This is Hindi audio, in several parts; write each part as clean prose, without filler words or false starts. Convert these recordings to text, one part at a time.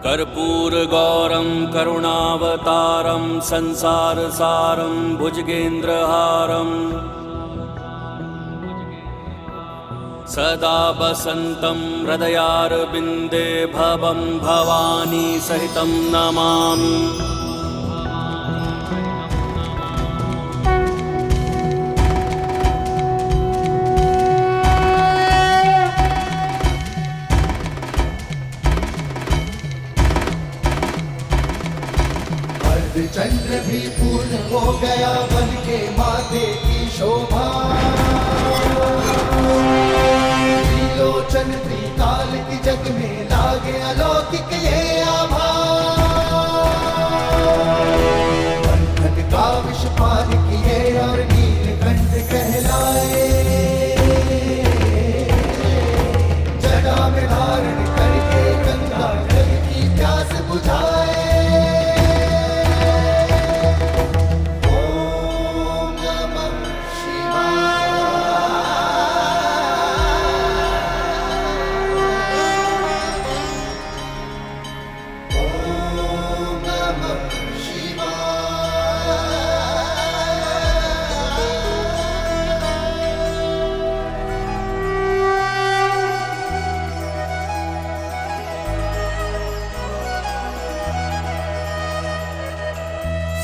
कर्पूरगौरं करुणावतारं संसारसारं भुजगेन्द्रहारं सदा वसन्तं हृदयारविन्दे भवं भवानी सहितं नमामि। चंद्र भी पूर्ण हो गया बन के माथे की शोभा, त्रिलोचन त्रिकाल की जग में लागे अलौकिक ये आभा। बंधन का विष पार किए और नीलकंठ कहलाए, जटा में धारण करके गंगा जल की प्यास बुझाए।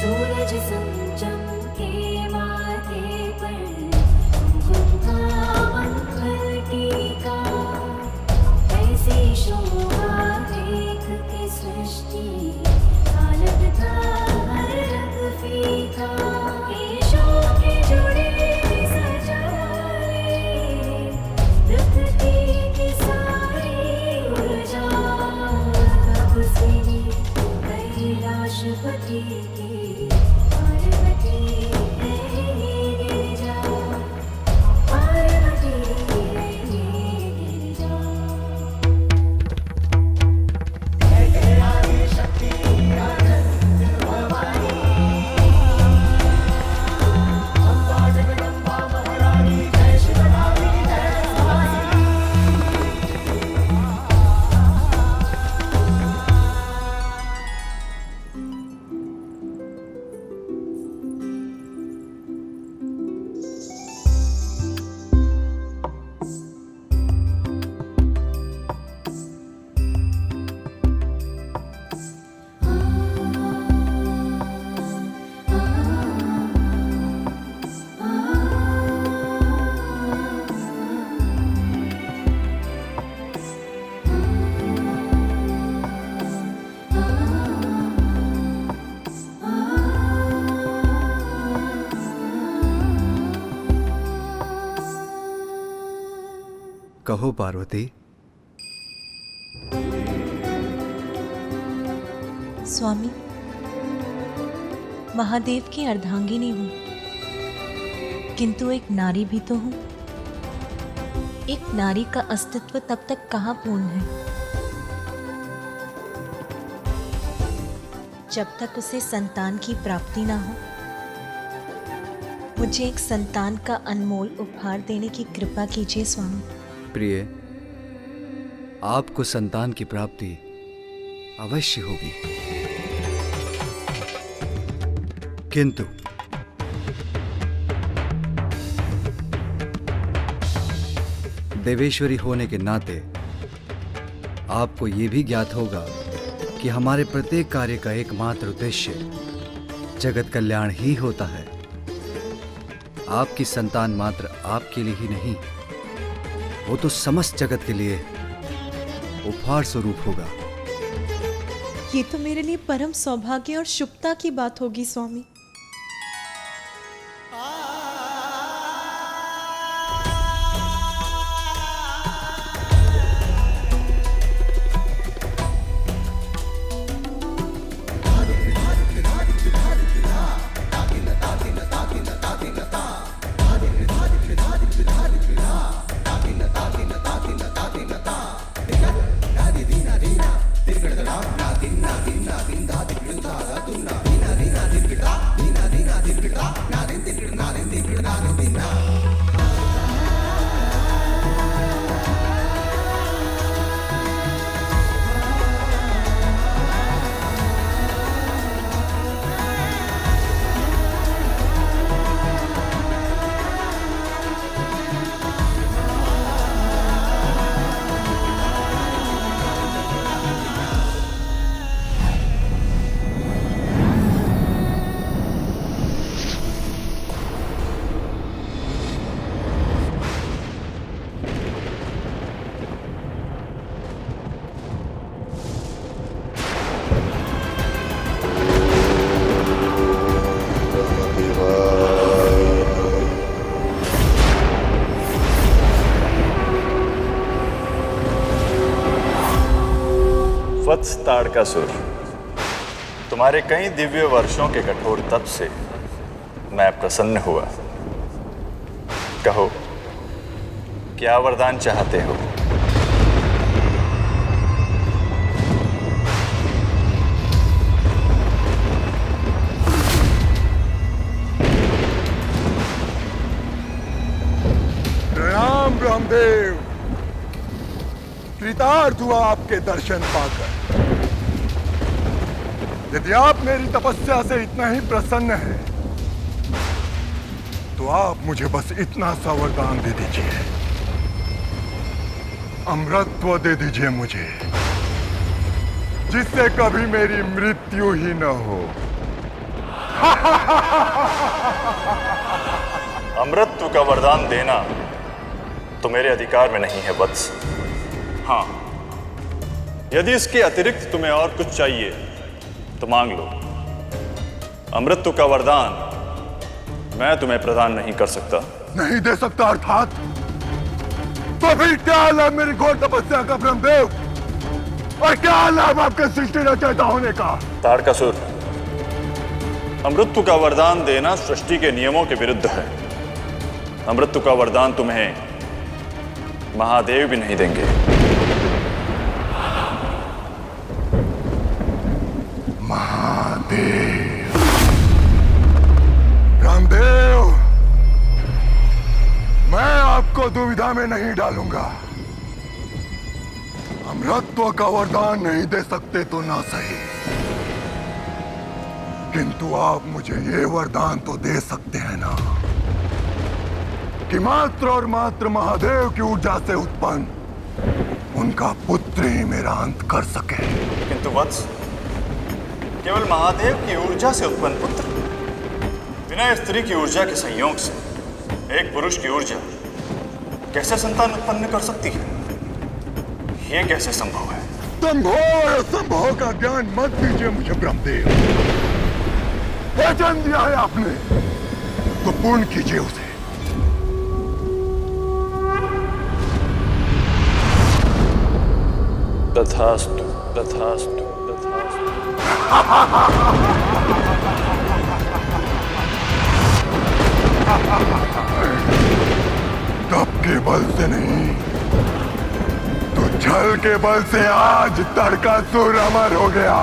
सूरज चमके माथे पर कुमकुम का मंगल टीका, ऐसी शोभा देख के सृष्टि आलम था हर रंग फीका। केशों के जुड़े सजाए प्रकृति की सारी ऊर्जा, तब से कैलाशपति की कहो पार्वती। स्वामी, महादेव की अर्धांगिनी हूँ, किंतु एक नारी भी तो हूँ। एक नारी का अस्तित्व तब तक कहाँ पूर्ण है जब तक उसे संतान की प्राप्ति ना हो। मुझे एक संतान का अनमोल उपहार देने की कृपा कीजिए स्वामी। प्रिय, आपको संतान की प्राप्ति अवश्य होगी, किंतु देवेश्वरी होने के नाते आपको यह भी ज्ञात होगा कि हमारे प्रत्येक कार्य का एकमात्र उद्देश्य जगत कल्याण ही होता है। आपकी संतान मात्र आपके लिए ही नहीं, वो तो समस्त जगत के लिए उपहार स्वरूप होगा। ये तो मेरे लिए परम सौभाग्य और शुभता की बात होगी स्वामी। Dina, वत्स ताड़कासुर, तुम्हारे कई दिव्य वर्षों के कठोर तप से मैं प्रसन्न हुआ। कहो, क्या वरदान चाहते हो? प्रणाम ब्रह्मदेव, कृतार्थ हुआ आपके दर्शन पाकर। यदि आप मेरी तपस्या से इतना ही प्रसन्न हैं, तो आप मुझे बस इतना सा वरदान दे दीजिए। अमृतत्व दे दीजिए मुझे, जिससे कभी मेरी मृत्यु ही न हो। अमृतत्व का वरदान देना तो मेरे अधिकार में नहीं है वत्स। हाँ, यदि इसके अतिरिक्त तुम्हें और कुछ चाहिए तो मांग लो। अमृतत्व का वरदान मैं तुम्हें प्रदान नहीं कर सकता। नहीं दे सकता अर्थात? तो फिर क्या लाभ मेरी घोर तपस्या का ब्रह्मदेव, और क्या लाभ आपके सृष्टि रचयिता होने का? ताड़कासुर, अमृतत्व का वरदान देना सृष्टि के नियमों के विरुद्ध है। अमृतत्व का वरदान तुम्हें महादेव भी नहीं देंगे। महादेव? रामदेव, मैं आपको दुविधा में नहीं डालूंगा। अमृतत्व का वरदान नहीं दे सकते तो ना सही, किंतु आप मुझे ये वरदान तो दे सकते हैं ना, कि मात्र और मात्र महादेव की ऊर्जा से उत्पन्न उनका पुत्र ही मेरा अंत कर सके। किंतु वत्स, केवल महादेव की ऊर्जा से उत्पन्न पुत्र बिना स्त्री की ऊर्जा के संयोग से एक पुरुष की ऊर्जा कैसे संतान उत्पन्न कर सकती है? ये कैसे संभव है? संभव और असंभव का ज्ञान मत दीजिए मुझे ब्रह्मदेव। वचन दिया है आपने तो पूर्ण कीजिए उसे। तथास्तु, तथास्तु, तथास्तु। तप के बल से नहीं तो छल के बल से आज ताड़कासुर अमर हो गया।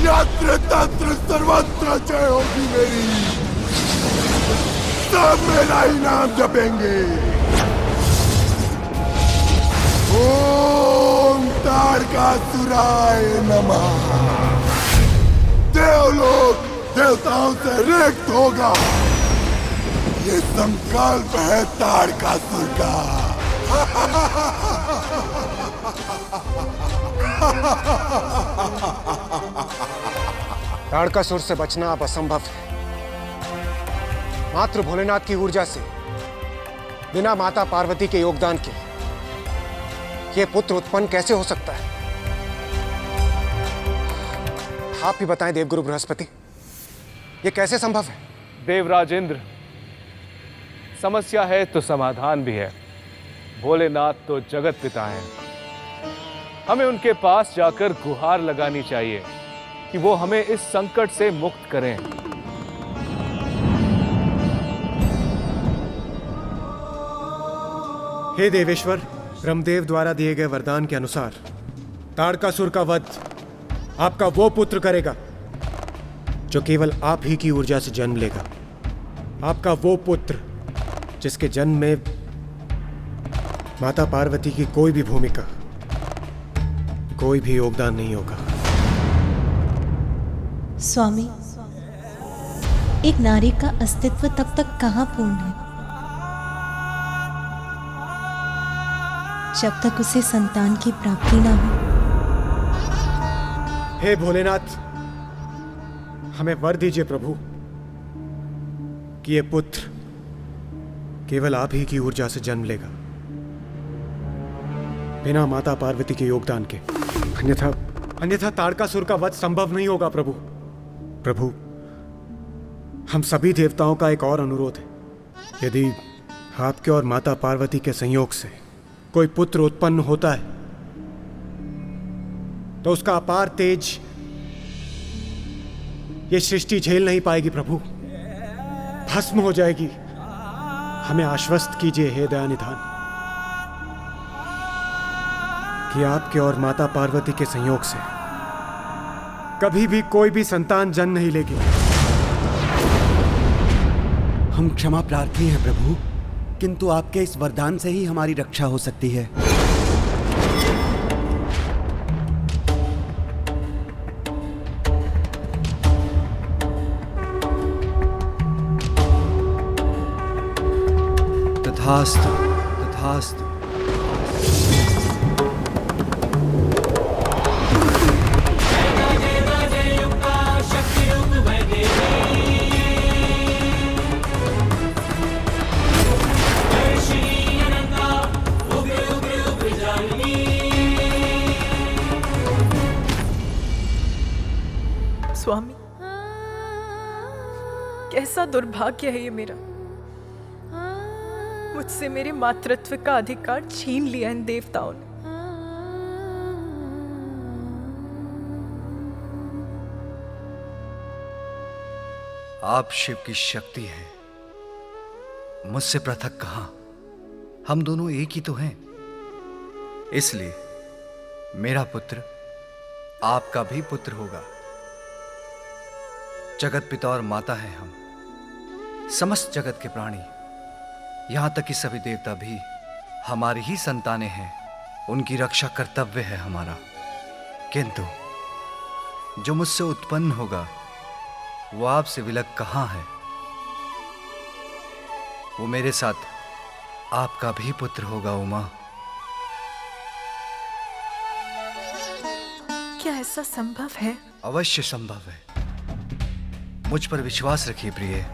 यत्र तत्र सर्वत्र जय होगी मेरी, सब मेरा ही नाम जपेंगे। ओम ताड़कासुराय नमः। देवलोक देवताओं से रिक्त होगा, ये संकल्प है ताड़कासुर का। ताड़कासुर से बचना अब असंभव है। मात्र भोलेनाथ की ऊर्जा से, बिना माता पार्वती के योगदान के ये पुत्र उत्पन्न कैसे हो सकता है? आप ही बताएं देवगुरु बृहस्पति, ये कैसे संभव है? देवराजेंद्र, समस्या है तो समाधान भी है। भोलेनाथ तो जगत पिता हैं। हमें उनके पास जाकर गुहार लगानी चाहिए कि वो हमें इस संकट से मुक्त करें। हे देवेश्वर, ब्रह्मदेव द्वारा दिए गए वरदान के अनुसार ताड़कासुर का वध आपका वो पुत्र करेगा जो केवल आप ही की ऊर्जा से जन्म लेगा। आपका वो पुत्र जिसके जन्म में माता पार्वती की कोई भी भूमिका, कोई भी योगदान नहीं होगा। स्वामी, एक नारी का अस्तित्व तब तक कहाँ पूर्ण है जब तक उसे संतान की प्राप्ति ना हो। हे भोलेनाथ, हमें वर दीजिए प्रभु कि ये पुत्र केवल आप ही की ऊर्जा से जन्म लेगा, बिना माता पार्वती के योगदान के। अन्यथा ताड़कासुर का वध संभव नहीं होगा प्रभु। प्रभु, हम सभी देवताओं का एक और अनुरोध है। यदि आपके और माता पार्वती के संयोग से कोई पुत्र उत्पन्न होता है तो उसका अपार तेज ये सृष्टि झेल नहीं पाएगी प्रभु, भस्म हो जाएगी। हमें आश्वस्त कीजिए हे दयानिधान कि आपके और माता पार्वती के संयोग से कभी भी कोई भी संतान जन्म नहीं लेगी। हम क्षमा प्रार्थी हैं प्रभु, किंतु आपके इस वरदान से ही हमारी रक्षा हो सकती है। तथास्तु तथास्तु। स्वामी, कैसा दुर्भाग्य है ये मेरा। मुझसे मेरे मातृत्व का अधिकार छीन लिया इन देवताओं ने। आप शिव की शक्ति हैं, मुझसे पृथक कहां। हम दोनों एक ही तो हैं। इसलिए मेरा पुत्र आपका भी पुत्र होगा। जगत पिता और माता हैं हम, समस्त जगत के प्राणी, यहां तक कि सभी देवता भी हमारी ही संतानें हैं। उनकी रक्षा कर्तव्य है हमारा। किंतु जो मुझसे उत्पन्न होगा वो आपसे विलग कहां है। वो मेरे साथ आपका भी पुत्र होगा उमा। क्या ऐसा संभव है? अवश्य संभव है। मुझ पर विश्वास रखिए प्रिय।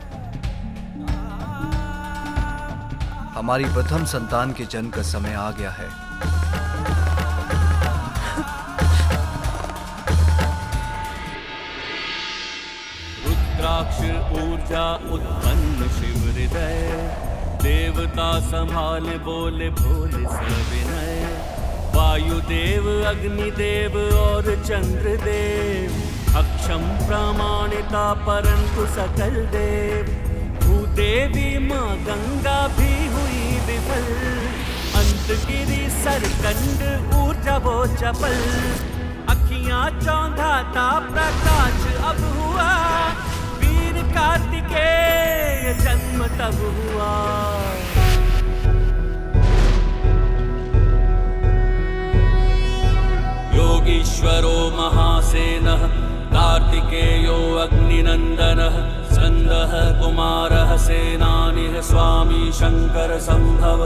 हमारी प्रथम संतान के जन्म का समय आ गया है। रुद्राक्ष ऊर्जा उत्पन्न शिव हृदय, देवता संभाले बोले भोले सविनय। वायुदेव अग्निदेव और चंद्रदेव, अक्षम प्रामाणिता परंतु सकल देव। भूदेवी माँ गंगा भी हुई विफल, अंत गिरी सरकंड ऊर्जा वो चपल। अखियां चौंधाता प्रकाश अब हुआ, वीर कार्तिकेय जन्म तब हुआ। योगीश्वरो महासेनः, कार्तिकेयो अग्निनन्दनः, स्कन्दः कुमारः सेनानिः, स्वामी शंकर संभव।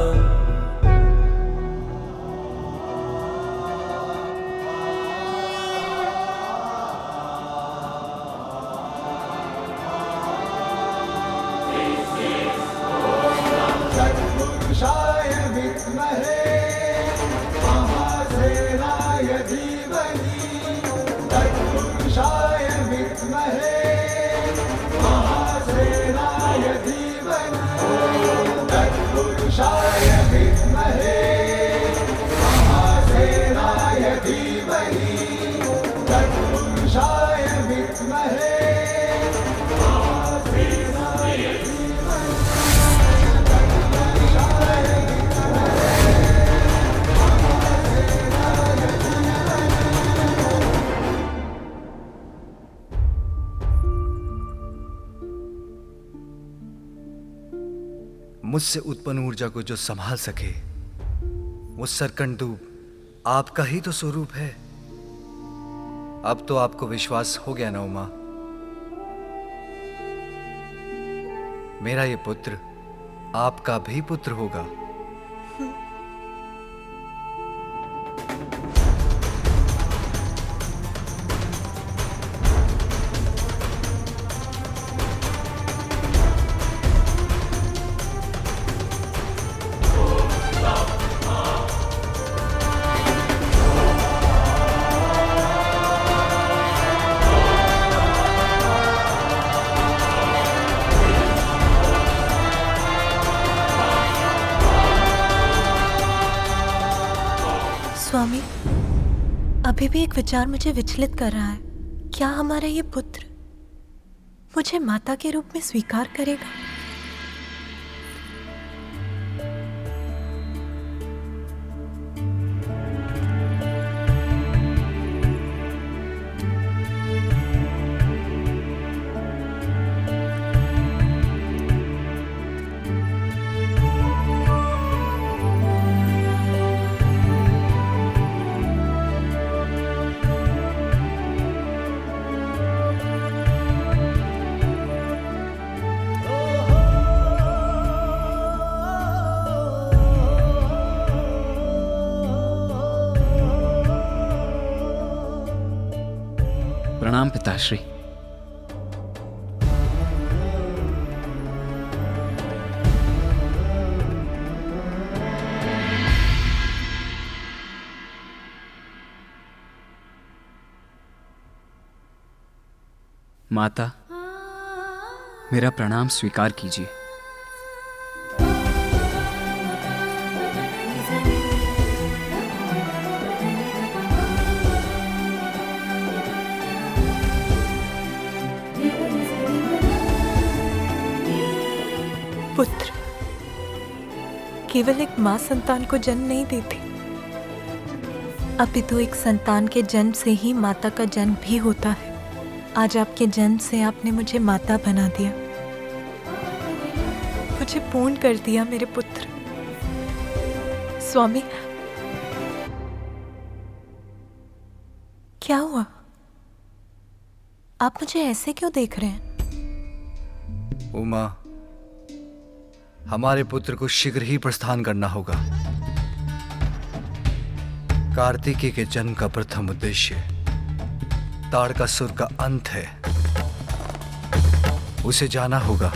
तत्पुरुषाय विद्महे महासेनाय धीमहि, तत्पुरुषाय विद्महे महासेनाय धीमहि, तत्पुरुषाय विद्महे महासेनाय धीमहि, तत्पुरुषाय विद्महे महासेनाय मुझसे उत्पन्न ऊर्जा को जो संभाल सके वो सरकंडूब आपका ही तो स्वरूप है। अब तो आपको विश्वास हो गया ना उमा। मेरा ये पुत्र आपका भी पुत्र होगा। अभी भी एक विचार मुझे विचलित कर रहा है। क्या हमारा ये पुत्र मुझे माता के रूप में स्वीकार करेगा? प्रणाम पिताश्री। माता, मेरा प्रणाम स्वीकार कीजिए। पुत्र केवल एक माँ संतान को जन्म नहीं देती, अपितु एक संतान के जन्म से ही माता का जन्म भी होता है। आज आपके जन्म से आपने मुझे माता बना दिया, मुझे पूर्ण कर दिया मेरे पुत्र। स्वामी, क्या हुआ? आप मुझे ऐसे क्यों देख रहे हैं? उमा, हमारे पुत्र को शीघ्र ही प्रस्थान करना होगा। कार्तिकेय के जन्म का प्रथम उद्देश्य ताड़कासुर का अंत है। उसे जाना होगा।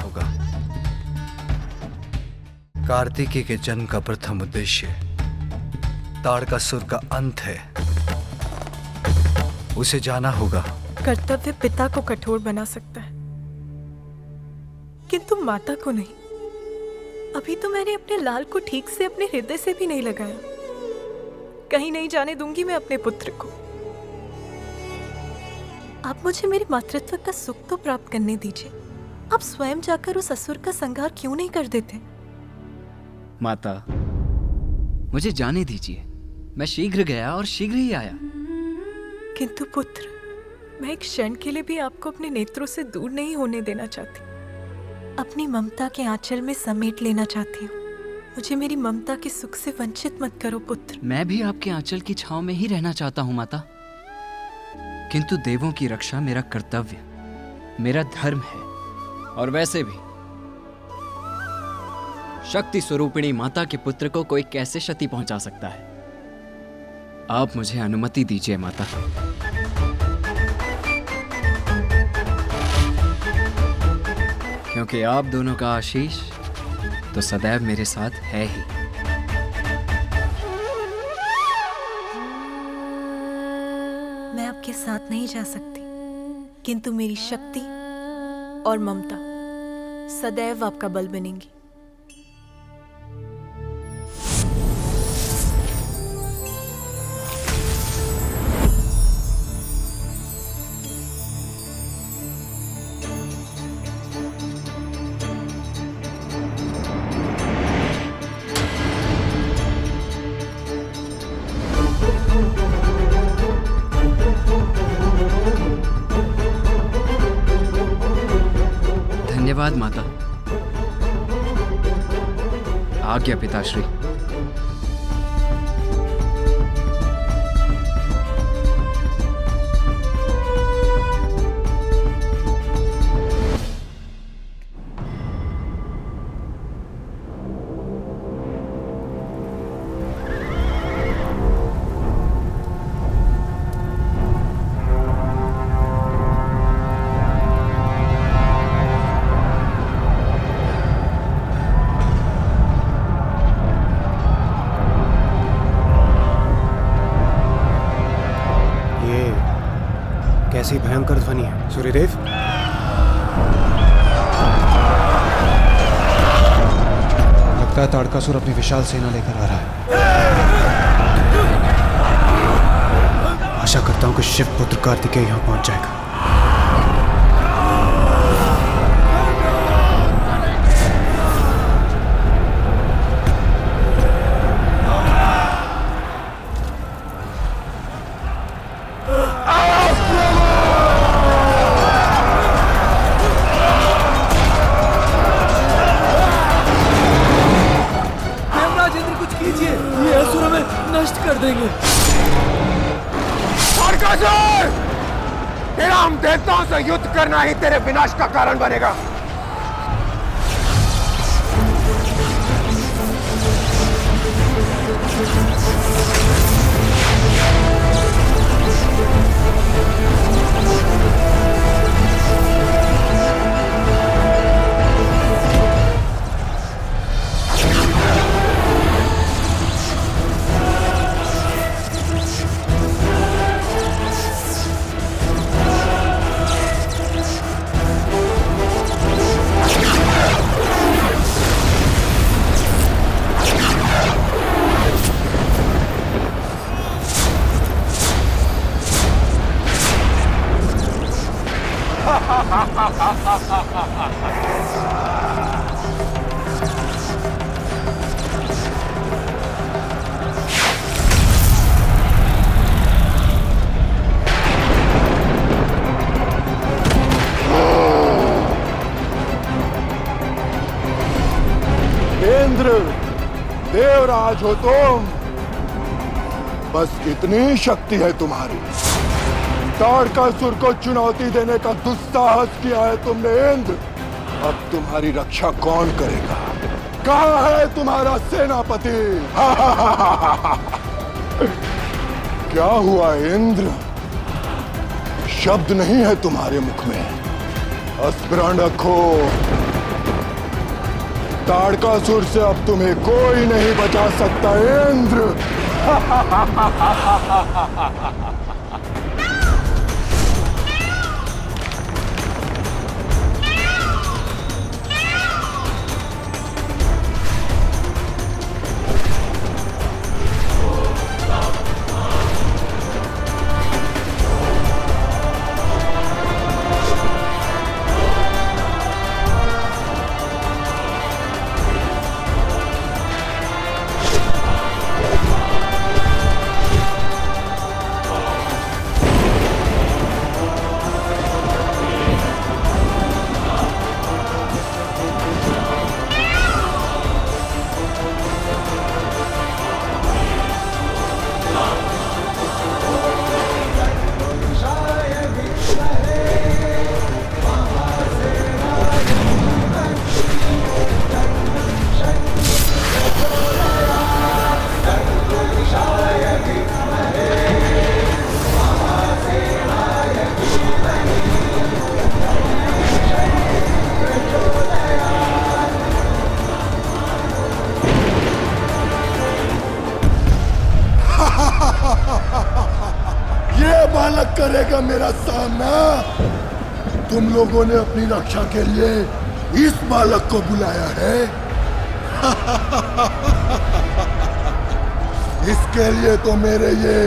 कार्तिकेय के जन्म का प्रथम उद्देश्य ताड़कासुर का अंत है। उसे जाना होगा। कर्तव्य पिता को कठोर बना सकता है, किंतु माता को नहीं। अभी तो मैंने अपने लाल को ठीक से अपने हृदय से भी नहीं लगाया। कहीं नहीं जाने दूंगी मैं अपने पुत्र को। आप मुझे मेरे मातृत्व का सुख तो प्राप्त करने दीजिए। आप स्वयं जाकर उस असुर का संहार क्यों नहीं कर देते? माता, मुझे जाने दीजिए। मैं शीघ्र गया और शीघ्र ही आया। किंतु पुत्र, मैं एक क्षण के लिए भी आपको अपने नेत्रों से दूर नहीं होने देना चाहती। अपनी ममता के आंचल में समेट लेना चाहती हूँ। मुझे मेरी ममता के सुख से वंचित मत करो पुत्र। मैं भी आपके आंचल की छांव में ही रहना चाहता हूँ माता, किंतु देवों की रक्षा मेरा कर्तव्य, मेरा धर्म है। और वैसे भी शक्ति स्वरूपिणी माता के पुत्र को कोई कैसे क्षति पहुंचा सकता है? आप मुझे अनुमति दीजिए माता। क्योंकि आप दोनों का आशीष तो सदैव मेरे साथ है ही। मैं आपके साथ नहीं जा सकती, किंतु मेरी शक्ति और ममता सदैव आपका बल बनेंगी। धन्यवाद माता। आज्ञा पिताश्री। कैसी भयंकर ध्वनि है सूर्यदेव। लगता है ताड़कासुर अपनी विशाल सेना लेकर आ रहा है। आशा करता हूं कि शिव पुत्र कार्तिकेय यहां पहुंच जाएगा। तेरा हम देवताओं से युद्ध करना ही तेरे विनाश का कारण बनेगा। इंद्र, देवराज हो तुम, बस इतनी शक्ति है तुम्हारी। ताड़कासुर को चुनौती देने का दुस्साहस किया है तुमने इंद्र। अब तुम्हारी रक्षा कौन करेगा? कहाँ है तुम्हारा सेनापति? क्या हुआ इंद्र? शब्द नहीं है तुम्हारे मुख में। स्मरण रखो, ताड़कासुर से अब तुम्हें कोई नहीं बचा सकता इंद्र। बालक करेगा मेरा सामना। तुम लोगों ने अपनी रक्षा के लिए इस बालक को बुलाया है। इसके लिए तो मेरे ये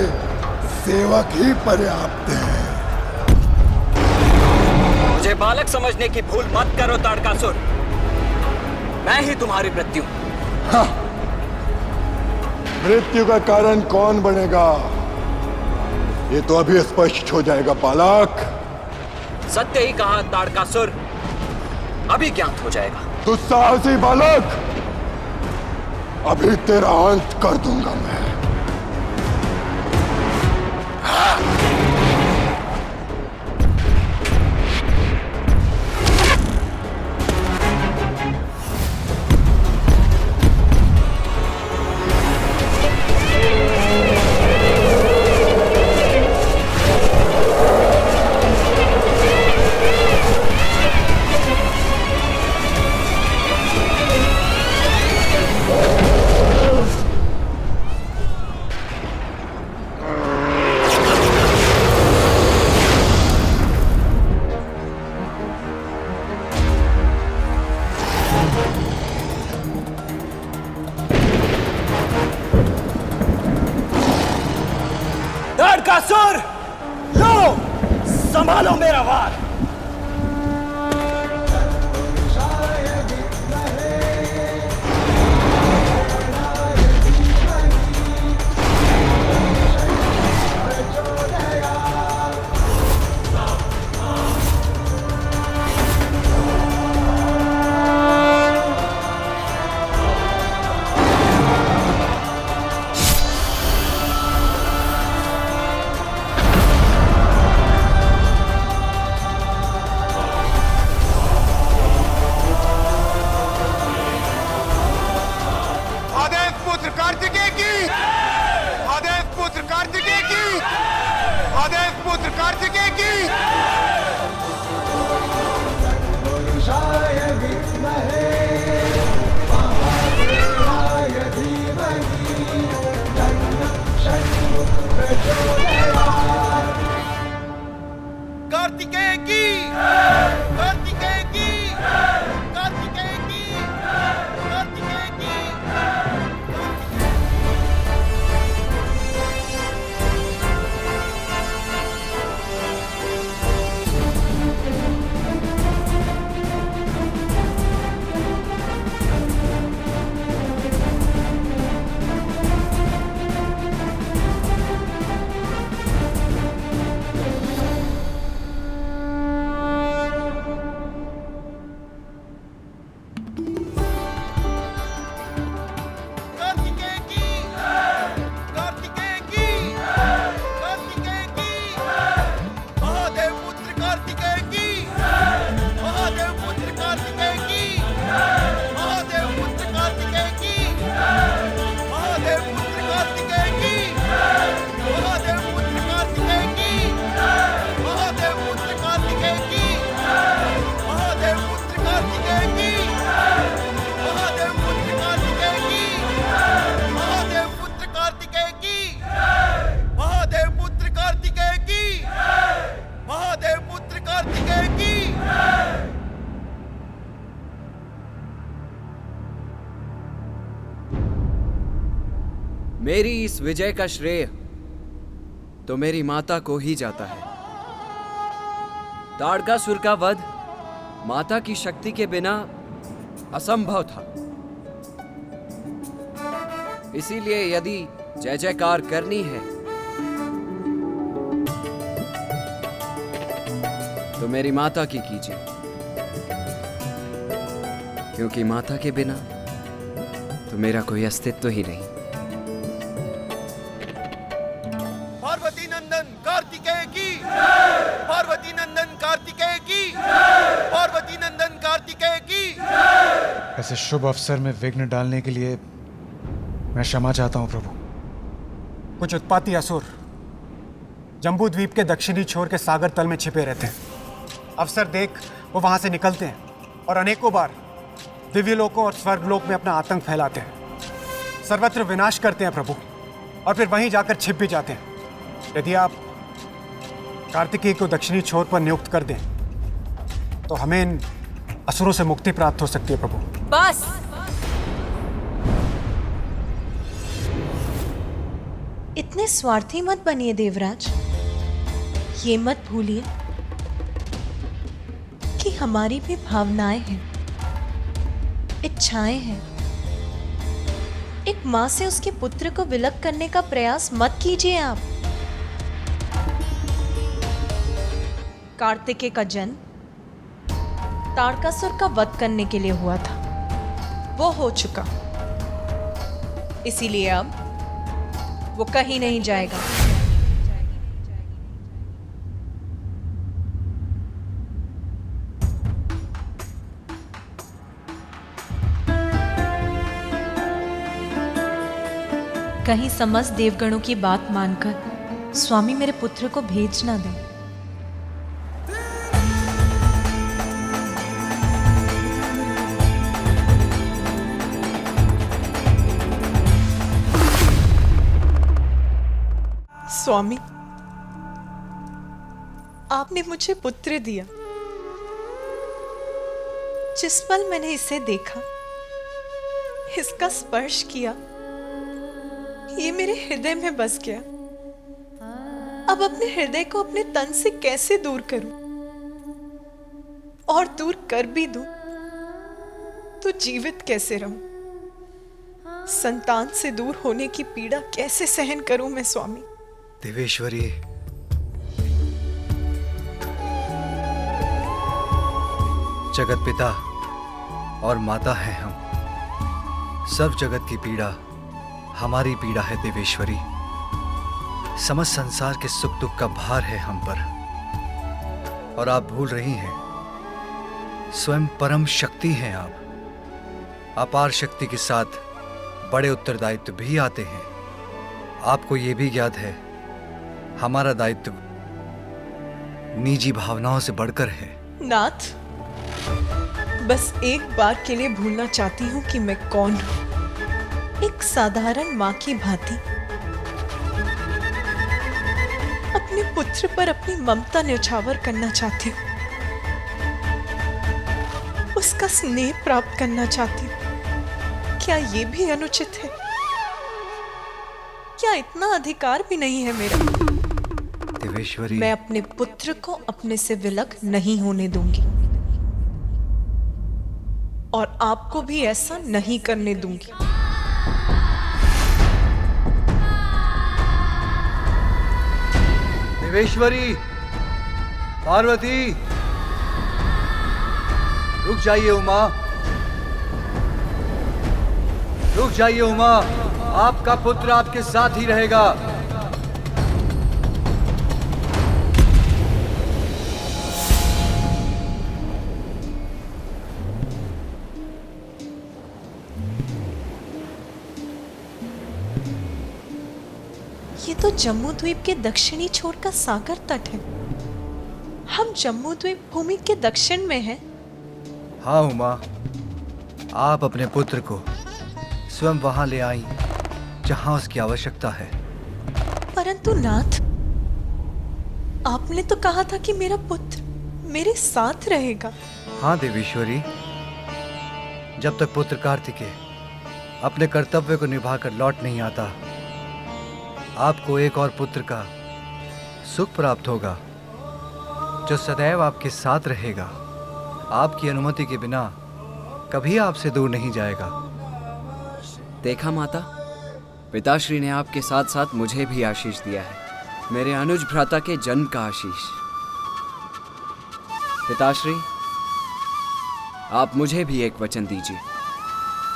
सेवक ही पर्याप्त हैं। मुझे बालक समझने की भूल मत करो ताड़कासुर। मैं ही तुम्हारी मृत्यु। हाँ, मृत्यु का कारण कौन बनेगा ये तो अभी स्पष्ट हो जाएगा बालक। सत्य ही कहा ताड़कासुर, अभी ज्ञात हो जाएगा। दुस्साहसी बालक, अभी तेरा अंत कर दूंगा मैं। संभालो मेरा वार। मेरी इस विजय का श्रेय तो मेरी माता को ही जाता है। ताड़कासुर का वध माता की शक्ति के बिना असंभव था। इसीलिए यदि जय जयकार करनी है तो मेरी माता की कीजिए, क्योंकि माता के बिना तो मेरा कोई अस्तित्व ही नहीं। पार्वती नंदन कार्तिकेय की, पार्वती नंदन कार्तिकेय की, पार्वती नंदन कार्तिकेय की। ऐसे शुभ अवसर में विघ्न डालने के लिए मैं क्षमा चाहता हूं प्रभु। कुछ उत्पाती असुर जम्बू द्वीप के दक्षिणी छोर के सागर तल में छिपे रहते हैं। अवसर देख वो वहां से निकलते हैं और अनेकों बार दिव्यलोकों और स्वर्गलोक में अपना आतंक फैलाते हैं। सर्वत्र विनाश करते हैं प्रभु, और फिर वहीं जाकर छिप भी जाते हैं। यदि आप कार्तिकेय को दक्षिणी छोर पर नियुक्त कर दें तो हमें इन असुरों से मुक्ति प्राप्त हो सकती है प्रभु। बस, इतने स्वार्थी मत बनिए देवराज। ये मत भूलिए कि हमारी भी भावनाएं हैं, इच्छाएं हैं। एक मां से उसके पुत्र को विलग करने का प्रयास मत कीजिए आप। कार्तिकेय का जन्म ताड़कासुर का वध करने के लिए हुआ था, वो हो चुका। इसीलिए अब वो कहीं नहीं जाएगा। कहीं समस्त देवगणों की बात मानकर स्वामी मेरे पुत्र को भेज ना दें। स्वामी, आपने मुझे पुत्र दिया। जिस पल मैंने इसे देखा, इसका स्पर्श किया, ये मेरे हृदय में बस गया। अब अपने हृदय को अपने तन से कैसे दूर करूं? और दूर कर भी दूं तो जीवित कैसे रहूं? संतान से दूर होने की पीड़ा कैसे सहन करूं मैं स्वामी? देवेश्वरी, जगत पिता और माता हैं हम। सब जगत की पीड़ा हमारी पीड़ा है देवेश्वरी। समस्त संसार के सुख दुख का भार है हम पर। और आप भूल रही हैं, स्वयं परम शक्ति हैं आप। अपार शक्ति के साथ बड़े उत्तरदायित्व भी आते हैं। आपको ये भी ज्ञात है, हमारा दायित्व निजी भावनाओं से बढ़कर है। नाथ, बस एक बार के लिए भूलना चाहती हूँ कि मैं कौन हूँ। एक साधारण माँ की भांति अपने पुत्र पर अपनी ममता न्यौछावर करना चाहती हूँ। उसका स्नेह प्राप्त करना चाहती हूँ। क्या ये भी अनुचित है? क्या इतना अधिकार भी नहीं है मेरा? देवेश्वरी, मैं अपने पुत्र को अपने से विलग नहीं होने दूंगी और आपको भी ऐसा नहीं करने दूंगी। देवेश्वरी, पार्वती, रुक जाइए उमा, रुक जाइए उमा। आपका पुत्र आपके साथ ही रहेगा। ये तो जम्मू द्वीप के दक्षिणी छोर का सागर तट है। हम जम्मू द्वीप भूमि के दक्षिण में हैं। हाँ उमा, आप अपने पुत्र को स्वयं वहां ले आई जहां उसकी आवश्यकता है। परंतु नाथ, आपने तो कहा था कि मेरा पुत्र मेरे साथ रहेगा। हाँ देवेश्वरी, जब तक पुत्र कार्तिकेय अपने कर्तव्य को निभाकर लौट नहीं आता, आपको एक और पुत्र का सुख प्राप्त होगा जो सदैव आपके साथ रहेगा। आपकी अनुमति के बिना कभी आपसे दूर नहीं जाएगा। देखा माता, पिताश्री ने आपके साथ साथ मुझे भी आशीष दिया है, मेरे अनुज भ्राता के जन्म का आशीष। पिताश्री, आप मुझे भी एक वचन दीजिए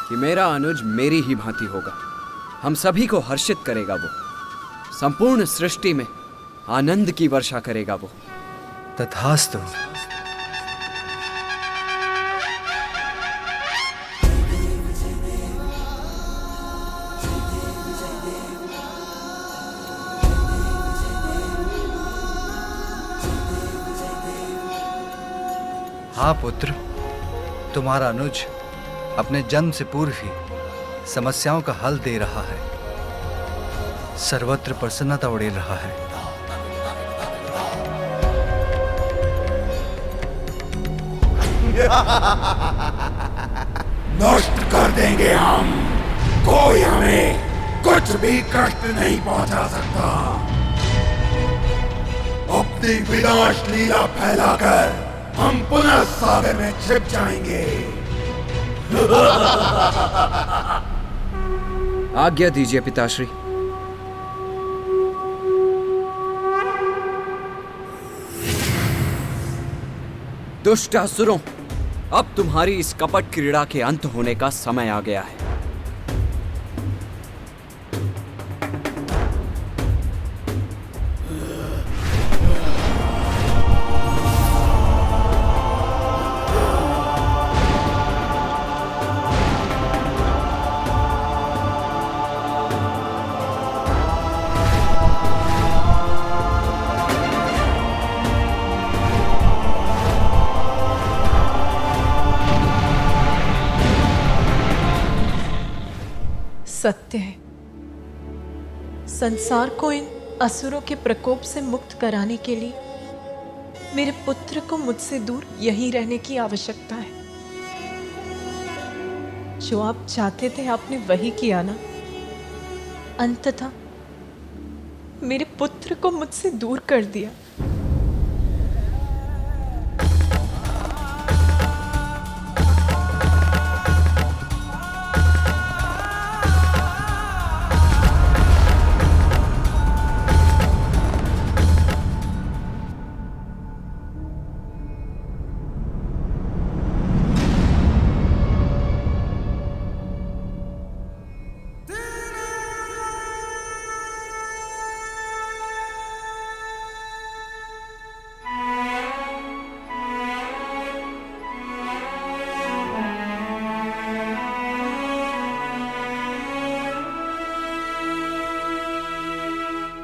कि मेरा अनुज मेरी ही भांति होगा, हम सभी को हर्षित करेगा, वो संपूर्ण सृष्टि में आनंद की वर्षा करेगा वो। तथास्तु। हाँ पुत्र, तुम्हारा अनुज अपने जन्म से पूर्व ही समस्याओं का हल दे रहा है, सर्वत्र प्रसन्नता उड़ेल रहा है। नष्ट कर देंगे हम, कोई हमें कुछ भी कष्ट नहीं पहुंचा सकता। अपनी विनाश लीला फैलाकर हम पुनः सागर में छिप जाएंगे। आज्ञा दीजिए पिताश्री। दुष्ट असुरों, अब तुम्हारी इस कपट क्रीड़ा के अंत होने का समय आ गया है। सत्य है, संसार को इन असुरों के प्रकोप से मुक्त कराने के लिए मेरे पुत्र को मुझसे दूर यहीं रहने की आवश्यकता है। जो आप चाहते थे आपने वही किया ना। अंततः मेरे पुत्र को मुझसे दूर कर दिया।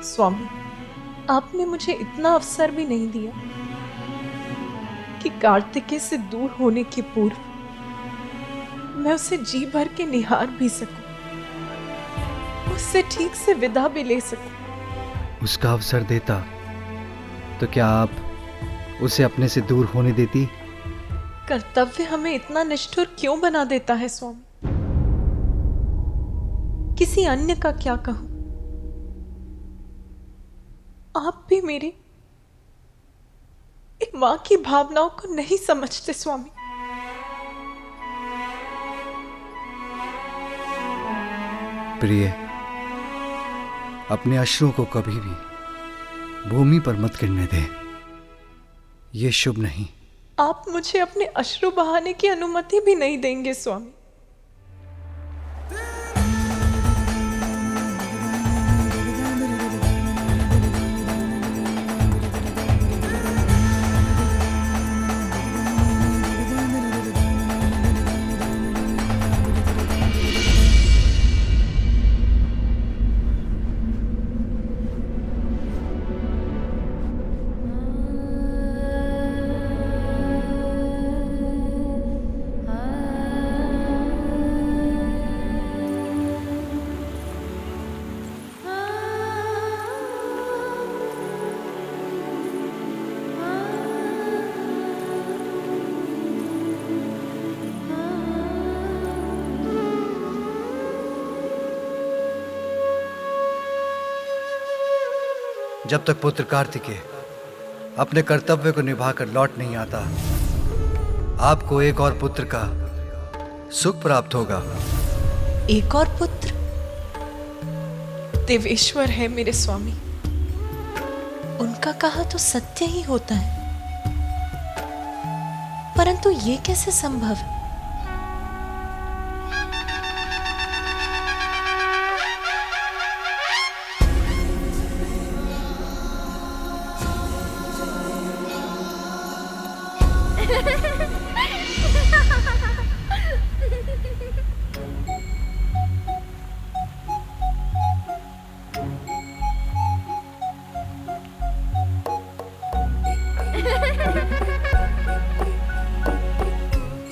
स्वामी, आपने मुझे इतना अवसर भी नहीं दिया कि कार्तिकेय से दूर होने के पूर्व मैं उसे जी भर के निहार भी सकूं, उससे ठीक से विदा भी ले सकूं। उसका अवसर देता तो क्या आप उसे अपने से दूर होने देती? कर्तव्य हमें इतना निष्ठुर क्यों बना देता है स्वामी? किसी अन्य का क्या कहूं? आप भी मेरी एक मां की भावनाओं को नहीं समझते स्वामी। प्रिय, अपने अश्रुओं को कभी भी भूमि पर मत गिरने दे, ये शुभ नहीं। आप मुझे अपने अश्रु बहाने की अनुमति भी नहीं देंगे स्वामी। जब तक पुत्र कार्तिकेय अपने कर्तव्य को निभाकर लौट नहीं आता, आपको एक और पुत्र का सुख प्राप्त होगा। एक और पुत्र? देवेश्वर है मेरे स्वामी, उनका कहा तो सत्य ही होता है, परंतु ये कैसे संभव है?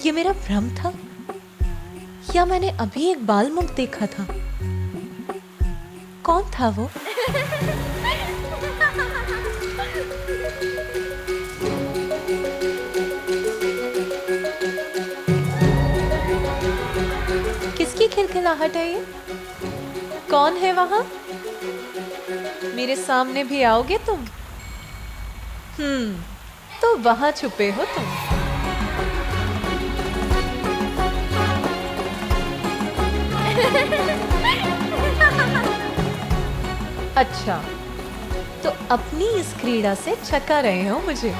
ये मेरा भ्रम था या मैंने अभी एक बाल मुख देखा था? कौन था वो? किसकी खिलखिलाहट है ये? कौन है वहां? मेरे सामने भी आओगे तुम? तो वहां छुपे हो तुम। अच्छा, तो अपनी इस क्रीड़ा से छका रहे हो मुझे।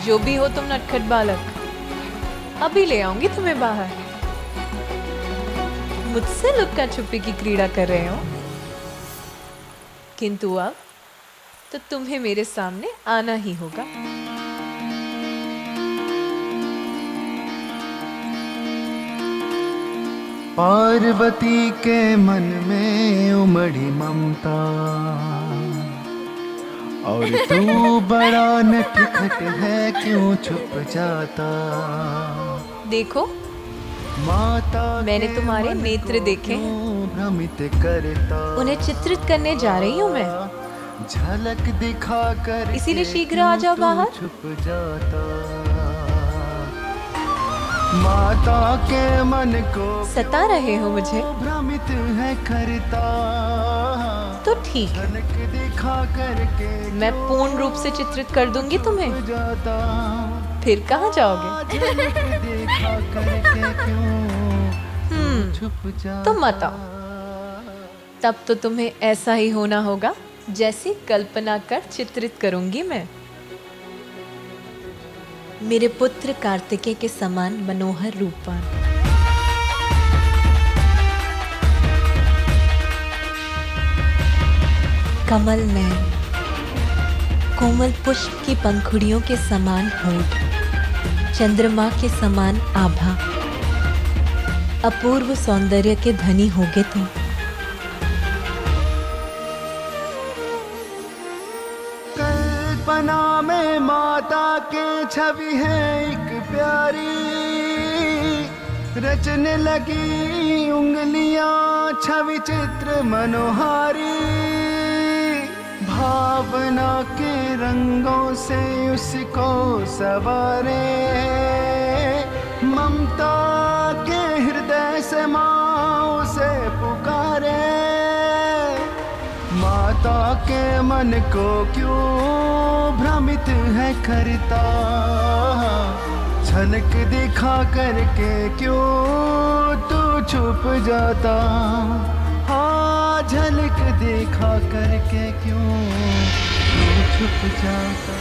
जो भी हो तुम नटखट बालक, अभी ले आऊंगी तुम्हें बाहर। मुझसे लुक्का छुपी की क्रीड़ा कर रहे हो, किंतु अब तो तुम्हें मेरे सामने आना ही होगा। पार्वती के मन में उमड़ी ममता, और तू बड़ा नटखट है क्यों छुप जाता। देखो माता मैंने तुम्हारे नेत्र देखे हैं, भ्रमित करता, उन्हें चित्रित करने जा रही हूँ मैं। झलक दिखा कर इसीलिए शीघ्र आ जाओ बाहर। छुप जाता। माता के मन को सता रहे हो मुझे? भ्रमित है करता, तो ठीक है, झलक दिखा करके मैं पूर्ण रूप से चित्रित कर दूंगी तुम्हें। जाता, फिर कहाँ जाओगे? झलक देखा करके क्यों छुप जाता। तो मत आओ, तब तो तुम्हें ऐसा ही होना होगा जैसी कल्पना कर चित्रित करूंगी मैं। मेरे पुत्र कार्तिकेय के समान मनोहर रूपवान, कमल नयन, कोमल पुष्प की पंखुड़ियों के समान होठ, चंद्रमा के समान आभा, अपूर्व सौंदर्य के धनी होगे तुम। कल्पना में माता के छवि है एक प्यारी, रचने लगी उंगलियां छवि चित्र मनोहारी, भावना के रंगों से उसको सवारे, ममता के हृदय से माँ उसे पुकारे। माता के मन को क्यों भ्रमित है करता, झलक दिखा करके क्यों तू छुप जाता। हाँ, झलक दिखा करके क्यों तू छुप जाता।